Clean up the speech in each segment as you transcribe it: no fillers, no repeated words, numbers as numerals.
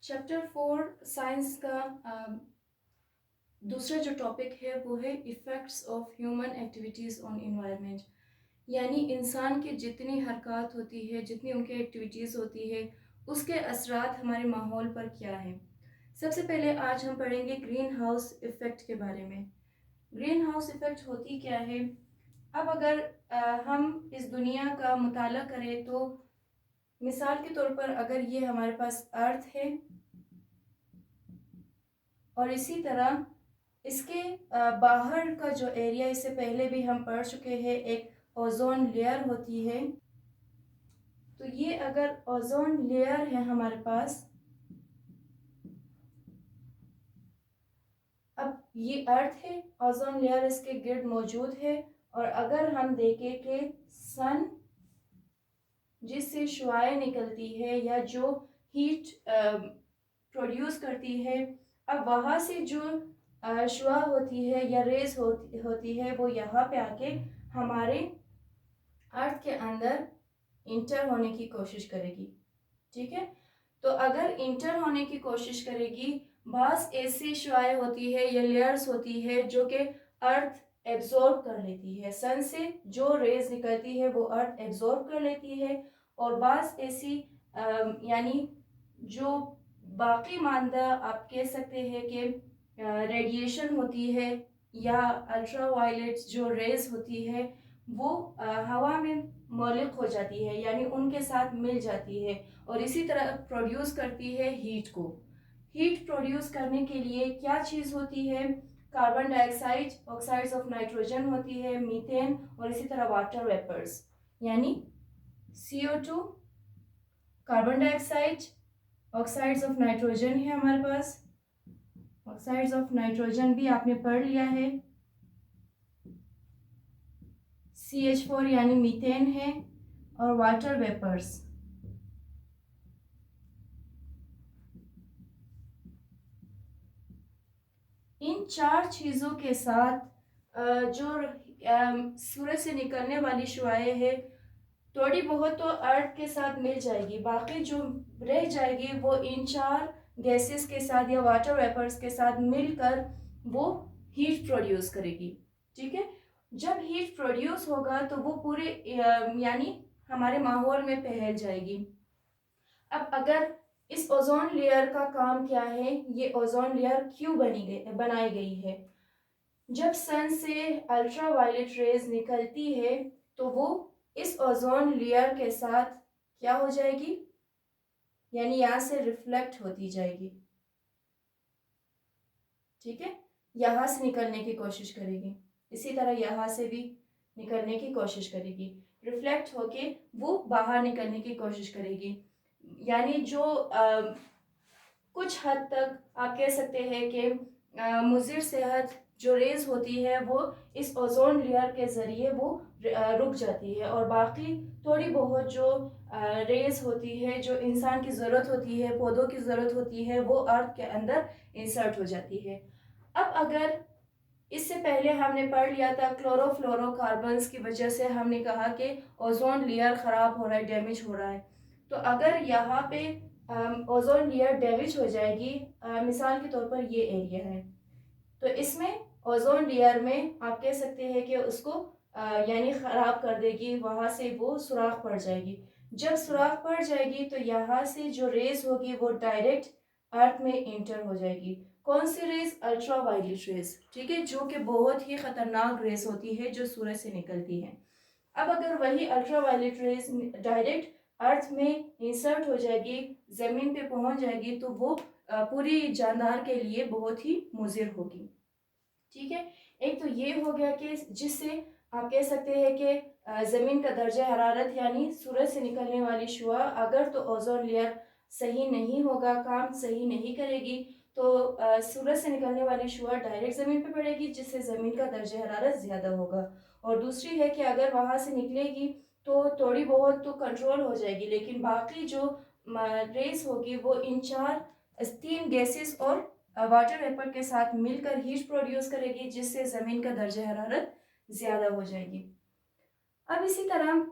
Chapter 4 science का दूसरा जो टॉपिक है वो है effects of human activities on environment. यानी इंसान की जितनी हरकत होती है, जितनी उनकी एक्टिविटीज़ होती है, उसके असरात हमारे माहौल पर क्या हैं। सबसे पहले आज हम पढ़ेंगे ग्रीन हाउस इफ़ेक्ट के बारे में। ग्रीन हाउस इफ़ेक्ट होती क्या है? अब अगर हम इस दुनिया का मुताला करें तो मिसाल के तौर पर अगर ये हमारे पास अर्थ है और इसी तरह इसके बाहर का जो एरिया, इससे पहले भी हम पढ़ चुके हैं, एक ओजोन लेयर होती है। तो ये अगर ओजोन लेयर है हमारे पास, अब ये अर्थ है, ओजोन लेयर इसके गिर्द मौजूद है। और अगर हम देखें कि सन जिससे शुआएं निकलती है या जो हीट प्रोड्यूस करती है, अब वहाँ से जो शुआ होती है या रेज होती है वो यहाँ पे आके हमारे अर्थ के अंदर इंटर होने की कोशिश करेगी। ठीक है, तो अगर इंटर होने की कोशिश करेगी, बास ऐसी शुआएं होती है या लेयर्स होती है जो कि अर्थ एब्जॉर्ब कर लेती है। सन से जो रेज निकलती है वो अर्थ एब्जॉर्ब कर लेती है। और बास ऐसी यानी जो बाकी मानदा आप कह सकते हैं कि रेडिएशन होती है या अल्ट्रा वायलेट जो रेज होती है वो हवा में मौलिक हो जाती है, यानी उनके साथ मिल जाती है और इसी तरह प्रोड्यूस करती है हीट को। हीट प्रोड्यूस करने के लिए क्या चीज़ होती है? Carbon dioxide, oxides of nitrogen होती है, मीथेन और इसी तरह वाटर वेपर्स, यानी CO2, carbon dioxide, oxides of nitrogen है हमारे पास। ऑक्साइड्स ऑफ नाइट्रोजन भी आपने पढ़ लिया है। CH4 यानी मीथेन है और वाटर वेपर्स। इन चार चीज़ों के साथ जो सूरज से निकलने वाली शुआएं हैं, थोड़ी बहुत तो अर्थ के साथ मिल जाएगी, बाकी जो रह जाएगी वो इन चार गैसेस के साथ या वाटर वेपर्स के साथ मिलकर वो हीट प्रोड्यूस करेगी। ठीक है, जब हीट प्रोड्यूस होगा तो वो पूरे यानी हमारे माहौल में फैल जाएगी। अब अगर इस ओजोन लेयर का काम क्या है, ये ओजोन लेयर क्यों बनाई गई है? जब सन से अल्ट्रा वायलेट रेज निकलती है तो वो इस ओजोन लेयर के साथ क्या हो जाएगी, यानी यहाँ से रिफ्लेक्ट होती जाएगी। ठीक है, यहाँ से निकलने की कोशिश करेगी, इसी तरह यहाँ से भी निकलने की कोशिश करेगी, रिफ्लेक्ट होके वो बाहर निकलने की कोशिश करेगी। यानी जो कुछ हद तक आप कह सकते हैं कि मुज़िर सेहत जो रेज होती है वो इस ओजोन लेयर के ज़रिए वो रुक जाती है और बाकी थोड़ी बहुत जो रेज होती है जो इंसान की ज़रूरत होती है, पौधों की ज़रूरत होती है, वो अर्थ के अंदर इंसर्ट हो जाती है। अब अगर इससे पहले हमने पढ़ लिया था क्लोरोफ्लोरोकार्बन्स की वजह से हमने कहा कि ओजोन लेयर ख़राब हो रहा है, डैमेज हो रहा है। तो अगर यहाँ पे ओजोन लेयर डैमेज हो जाएगी, मिसाल के तौर पर ये एरिया है, तो इसमें ओजोन लेयर में आप कह सकते हैं कि उसको यानी ख़राब कर देगी, वहाँ से वो सुराख पड़ जाएगी। जब सुराख पड़ जाएगी तो यहाँ से जो रेज होगी वो डायरेक्ट अर्थ में इंटर हो जाएगी। कौन सी रेज? Ultra violet rays. ठीक है, जो कि बहुत ही खतरनाक रेज होती है जो सूरज से निकलती है। अब अगर वही अल्ट्रा वायलेट रेज डायरेक्ट अर्थ में इंसर्ट हो जाएगी, जमीन पे पहुंच जाएगी, तो वो पूरी जानदार के लिए बहुत ही मुज़िर होगी। ठीक है, एक तो ये हो गया कि जिससे आप कह सकते हैं कि ज़मीन का दर्जा हरारत यानी सूरज से निकलने वाली शुआ अगर तो ओजोन लेयर सही नहीं होगा, काम सही नहीं करेगी, तो सूरज से निकलने वाली शुआ डायरेक्ट ज़मीन पे पड़ेगी जिससे ज़मीन का दर्जा हरारत ज़्यादा होगा। और दूसरी है कि अगर वहाँ से निकलेगी तो थोड़ी बहुत तो कंट्रोल हो जाएगी, लेकिन बाकी जो रेस होगी वो इन तीन गैसेस और वाटर वेपर के साथ मिलकर हीट प्रोड्यूस करेगी जिससे ज़मीन का दर्जा हरारत ज़्यादा हो जाएगी। अब इसी तरह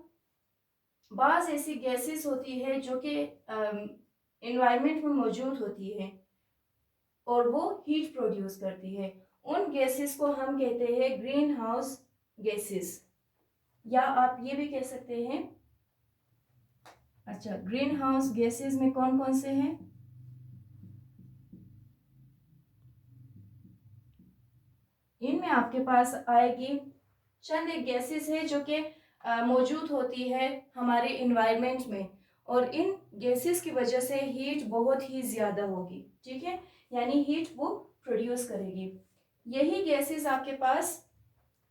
बाज़ ऐसी गैसेस होती है जो कि इन्वायरमेंट में मौजूद होती है और वो हीट प्रोड्यूस करती है, उन गैसेस को हम कहते हैं ग्रीन हाउस गैसेस, या आप ये भी कह सकते हैं। अच्छा, ग्रीन हाउस गैसेस में कौन कौन से हैं? इनमें आपके पास आएगी चंद एक गैसेस है जो कि मौजूद होती है हमारे इन्वायरमेंट में, और इन गैसेस की वजह से हीट बहुत ही ज़्यादा होगी, ठीक है, यानी हीट वो प्रोड्यूस करेगी। यही गैसेस आपके पास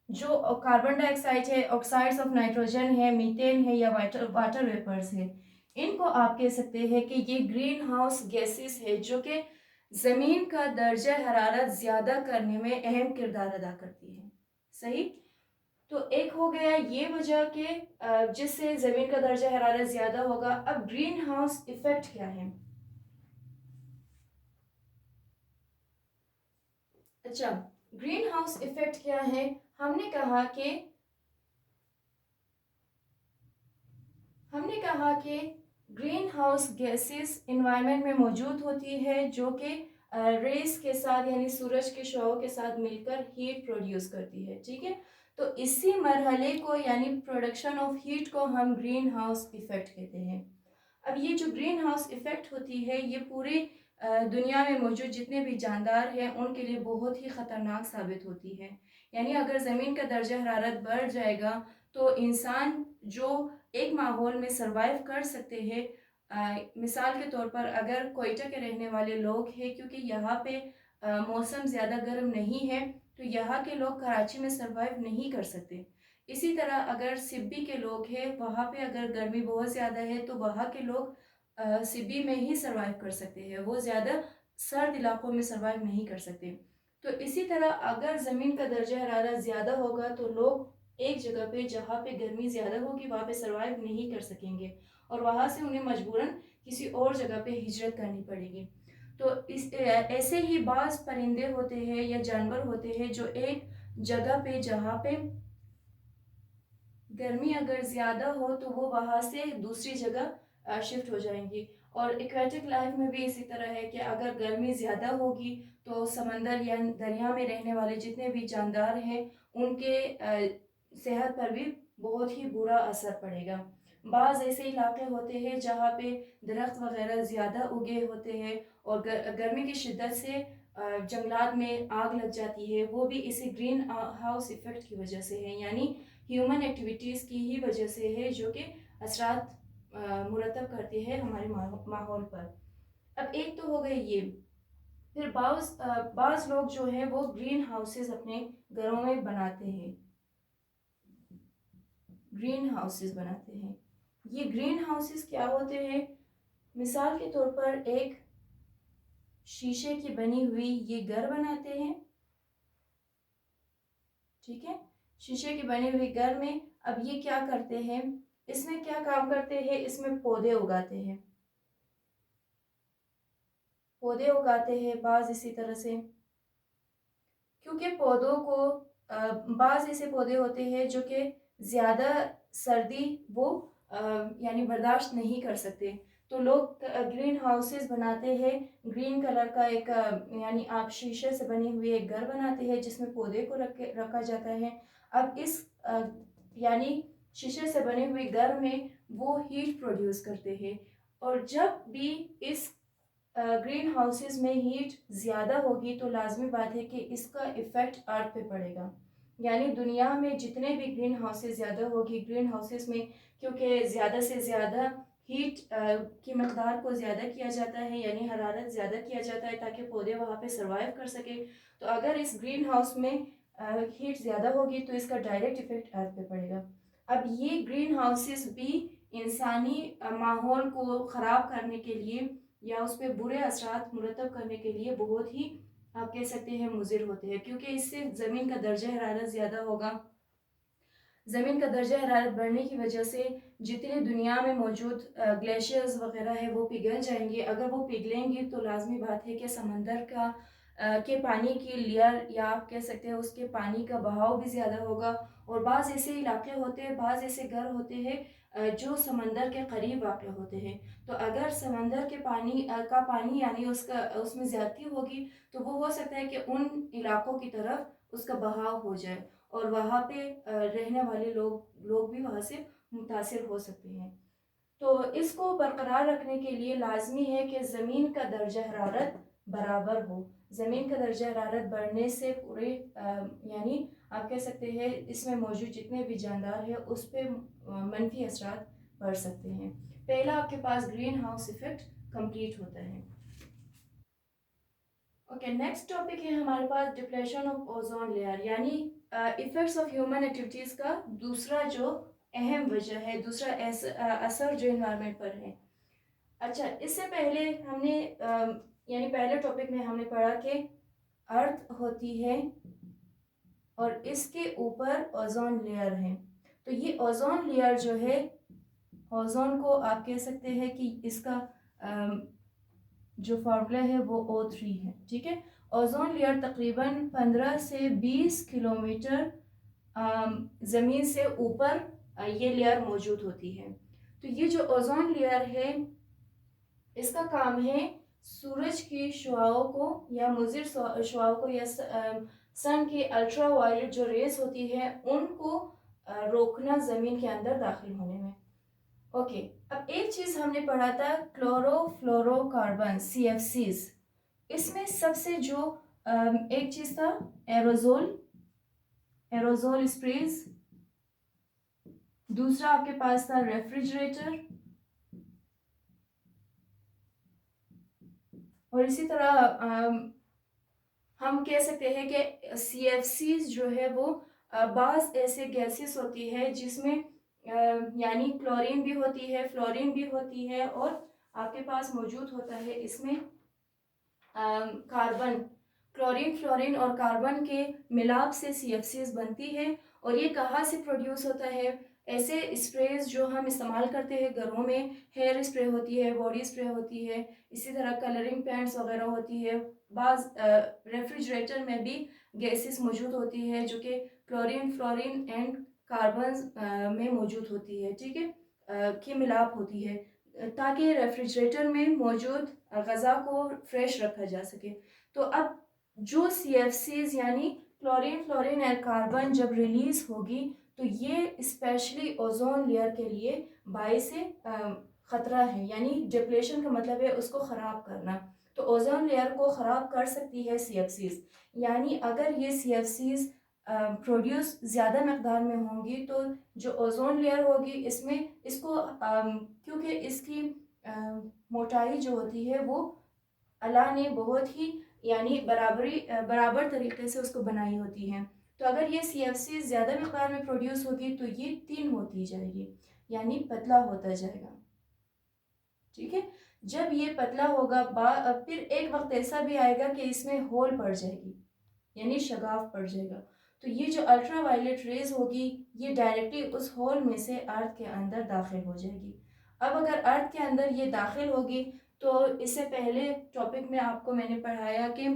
जो कार्बन डाइऑक्साइड है, ऑक्साइड्स ऑफ नाइट्रोजन है, मीथेन है, या वाटर वेपर्स है, इनको आप कह सकते हैं कि ये ग्रीन हाउस गैसेस है जो कि ज़मीन का दर्जा हरारत ज़्यादा करने में अहम किरदार अदा करती है। सही। तो एक हो गया ये वजह के जिससे ज़मीन का दर्जा हरारत ज़्यादा होगा। अब ग्रीन हाउस इफेक्ट क्या है? अच्छा, ग्रीन हाउस इफेक्ट क्या है? हमने कहा कि ग्रीन हाउस गैसेस इन्वायरमेंट में मौजूद होती है जो कि रेस के साथ यानी सूरज के शौक के साथ मिलकर हीट प्रोड्यूस करती है, ठीक है। तो इसी मरहले को यानी प्रोडक्शन ऑफ हीट को हम ग्रीन हाउस इफेक्ट कहते हैं। अब ये जो ग्रीन हाउस इफेक्ट होती है ये पूरी दुनिया में मौजूद जितने भी जानदार हैं उनके लिए बहुत ही ख़तरनाक साबित होती है। यानी अगर ज़मीन का दर्जा हरारत बढ़ जाएगा तो इंसान जो एक माहौल में सरवाइव कर सकते हैं, मिसाल के तौर पर अगर कोयटा के रहने वाले लोग हैं, क्योंकि यहाँ पे मौसम ज़्यादा गर्म नहीं है तो यहाँ के लोग कराची में सरवाइव नहीं कर सकते। इसी तरह अगर सिब्बी के लोग हैं, वहाँ पे अगर गर्मी बहुत ज़्यादा है तो वहाँ के लोग सिब्बी में ही सरवाइव कर सकते हैं, वो ज़्यादा सर्द इलाकों में सरवाइव नहीं कर सकते। तो इसी तरह अगर ज़मीन का दर्जा हरारत ज़्यादा होगा तो लोग एक जगह पे जहाँ पे गर्मी ज़्यादा होगी वहाँ पे सरवाइव नहीं कर सकेंगे और वहाँ से उन्हें मजबूरन किसी और जगह पे हिजरत करनी पड़ेगी। तो इस ऐसे ही बाज़ परिंदे होते हैं या जानवर होते हैं जो एक जगह पे जहाँ पे गर्मी अगर ज़्यादा हो तो वो वहाँ से दूसरी जगह शिफ्ट हो जाएंगी। और एक्वेटिक लाइफ में भी इसी तरह है कि अगर गर्मी ज़्यादा होगी तो समंदर या दरिया में रहने वाले जितने भी जानदार हैं उनके सेहत पर भी बहुत ही बुरा असर पड़ेगा। बाज़ ऐसे इलाके होते हैं जहाँ पे दरख्त वगैरह ज़्यादा उगे होते हैं और गर्मी की शिद्दत से जंगलात में आग लग जाती है, वो भी इसी ग्रीन हाउस इफ़ेक्ट की वजह से है, यानी ह्यूमन एक्टिविटीज़ की ही वजह से है जो कि असरात मुरतब करती है हमारे माहौल पर। अब एक तो हो गए ये, फिर बाज़ लोग जो है वो ग्रीन हाउसेस अपने घरों में बनाते हैं, ग्रीन हाउसेस बनाते हैं। ये ग्रीन हाउसेस क्या होते हैं? मिसाल के तौर पर एक शीशे की बनी हुई ये घर बनाते हैं, ठीक है, शीशे की बनी हुई घर में अब ये क्या करते हैं, इसमें क्या काम करते हैं, इसमें पौधे उगाते हैं, पौधे उगाते हैं बाज इसी तरह से, क्योंकि पौधों को बाज ऐसे पौधे होते हैं जो कि ज़्यादा सर्दी वो यानी बर्दाश्त नहीं कर सकते, तो लोग ग्रीन हाउसेस बनाते हैं। ग्रीन कलर का एक यानी आप शीशे से बनी हुई एक घर बनाते हैं जिसमें पौधे को रखा जाता है। अब इस यानी शीशे से बने हुए घर में वो हीट प्रोड्यूस करते हैं, और जब भी इस ग्रीन हाउसेस में हीट ज़्यादा होगी तो लाजमी बात है कि इसका इफ़ेक्ट अर्थ पे पड़ेगा। यानी दुनिया में जितने भी ग्रीन हाउसेस ज़्यादा होगी, ग्रीन हाउसेस में क्योंकि ज़्यादा से ज़्यादा हीट की मकदार को ज़्यादा किया जाता है, यानी हरारत ज़्यादा किया जाता है ताकि पौधे वहाँ पे सरवाइव कर सके। तो अगर इस ग्रीन हाउस में हीट ज़्यादा होगी तो इसका डायरेक्ट इफ़ेक्ट अर्थ पे पड़ेगा। अब ये ग्रीन हाउसेस भी इंसानी माहौल को ख़राब करने के लिए या उस पर बुरे असरात मुरतब करने के लिए बहुत ही आप कह सकते हैं मुज़िर होते हैं, क्योंकि इससे ज़मीन का दर्जा हरारत ज़्यादा होगा। ज़मीन का दर्जा हरारत बढ़ने की वजह से जितने दुनिया में मौजूद ग्लेशियर्स वगैरह है वो पिघल जाएंगे। अगर वो पिघलेंगी तो लाजमी बात है कि समंदर के पानी की लेयर या आप कह सकते हैं उसके पानी का बहाव भी ज़्यादा होगा और बाज़ ऐसे इलाके होते हैं, बाज़ ऐसे घर होते हैं जो समंदर के करीब वाक़ होते हैं। तो अगर समंदर के पानी का पानी यानी उसका उसमें ज़्यादती होगी तो वो हो सकता है कि उन इलाकों की तरफ उसका बहाव हो जाए और वहाँ पे रहने वाले लोग भी वहाँ से मुतासिर हो सकते हैं। तो इसको बरकरार रखने के लिए लाजमी है कि ज़मीन का दर्जा हरारत बराबर हो। ज़मीन का दर्जा हरारत बढ़ने से पूरे यानी आप कह सकते हैं इसमें मौजूद जितने भी जानदार हैं उस पर मनफी असरात पड़ सकते हैं। पहला आपके पास ग्रीन हाउस इफेक्ट कंप्लीट होता है। ओके, नेक्स्ट टॉपिक है हमारे पास डिप्लेशन ऑफ ओजोन लेयर यानी इफेक्ट्स ऑफ ह्यूमन एक्टिविटीज़ का दूसरा जो अहम वजह है, दूसरा असर जो इन्वायरमेंट पर है। अच्छा, इससे पहले हमने यानी पहले टॉपिक में हमने पढ़ा कि अर्थ होती है और इसके ऊपर ओजोन लेयर है। तो ये ओजोन लेयर जो है, ओजोन को आप कह सकते हैं कि इसका जो फार्मूला है वो O3 है। ठीक है, ओजोन लेयर तकरीबन 15 से 20 किलोमीटर ज़मीन से ऊपर ये लेयर मौजूद होती है। तो ये जो ओजोन लेयर है इसका काम है सूरज की शुआओं को या मुज़िर शुआओं को या सन की अल्ट्रा वायलेट जो रेस होती है उनको रोकना ज़मीन के अंदर दाखिल होने में। ओके, अब एक चीज़ हमने पढ़ा था क्लोरोफ्लोरोकार्बन CFCs। इसमें सबसे जो एक चीज़ था एरोजोल स्प्रेज, दूसरा आपके पास था रेफ्रिजरेटर, और इसी तरह हम कह सकते हैं कि CFCs जो है वो बाज़ ऐसे गैसेस होती है जिसमें यानी क्लोरीन भी होती है, फ्लोरीन भी होती है और आपके पास मौजूद होता है इसमें कार्बन। क्लोरीन, फ्लोरीन और कार्बन के मिलाप से CFCs बनती है। और ये कहाँ से प्रोड्यूस होता है? ऐसे स्प्रेज जो हम इस्तेमाल करते हैं घरों में, हेयर स्प्रे होती है, बॉडी स्प्रे होती है, इसी तरह कलरिंग पेंट्स वगैरह होती है। बाज़ रेफ्रिजरेटर में भी गैसेस मौजूद होती है जो कि क्लोरीन, फ्लोरीन एंड कार्बन में मौजूद होती है। ठीक है, की मिलाप होती है ताकि रेफ्रिजरेटर में मौजूद ग़ज़ा को फ्रेश रखा जा सके। तो अब जो CFCs यानी क्लोरीन, फ्लोरीन और कार्बन जब रिलीज़ होगी तो ये स्पेशली ओजोन लेयर के लिए बाइस ख़तरा है। यानी डिप्लेशन का मतलब है उसको ख़राब करना। तो ओजोन लेयर को ख़राब कर सकती है CFCs। यानी अगर ये CFCs प्रोड्यूस ज़्यादा मकदार में होंगी तो जो ओजोन लेयर होगी इसमें इसको क्योंकि इसकी मोटाई जो होती है वो अल्लाह ने बहुत ही यानी बराबर तरीके से उसको बनाई होती है। तो अगर ये CFC ज़्यादा मकदार में प्रोड्यूस होगी तो ये 3 होती जाएगी यानी पतला होता जाएगा। ठीक है, जब ये पतला होगा फिर एक वक्त ऐसा भी आएगा कि इसमें होल पड़ जाएगी यानी शगाफ पड़ जाएगा। तो ये जो अल्ट्रा वायलेट रेज होगी ये डायरेक्टली उस होल में से अर्थ के अंदर दाखिल हो जाएगी। अब अगर अर्थ के अंदर ये दाखिल होगी तो इससे पहले टॉपिक में आपको मैंने पढ़ाया कि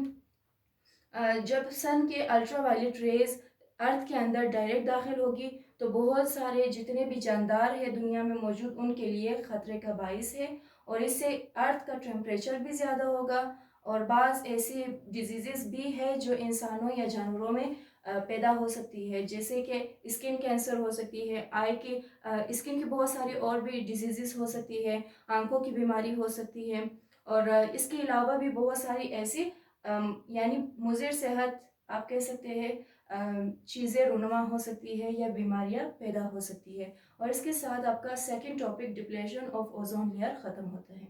जब सन के अल्ट्रा वायलेट रेज अर्थ के अंदर डायरेक्ट दाखिल होगी तो बहुत सारे जितने भी जानदार है दुनिया में मौजूद उनके लिए ख़तरे का बाइस है और इससे अर्थ का टेम्परेचर भी ज़्यादा होगा। और बाज़ ऐसी डिजीज़ भी है जो इंसानों या जानवरों में पैदा हो सकती है, जैसे कि स्किन कैंसर हो सकती है, आई के स्किन की बहुत सारी और भी डिजीज़ हो सकती है, आंखों की बीमारी हो सकती है। और इसके अलावा भी बहुत सारी ऐसी यानी मुज़िर सेहत आप कह सकते हैं चीज़ें रुनुमा हो सकती है या बीमारियां पैदा हो सकती है। और इसके साथ आपका second topic depletion of ozone layer ख़त्म होता है।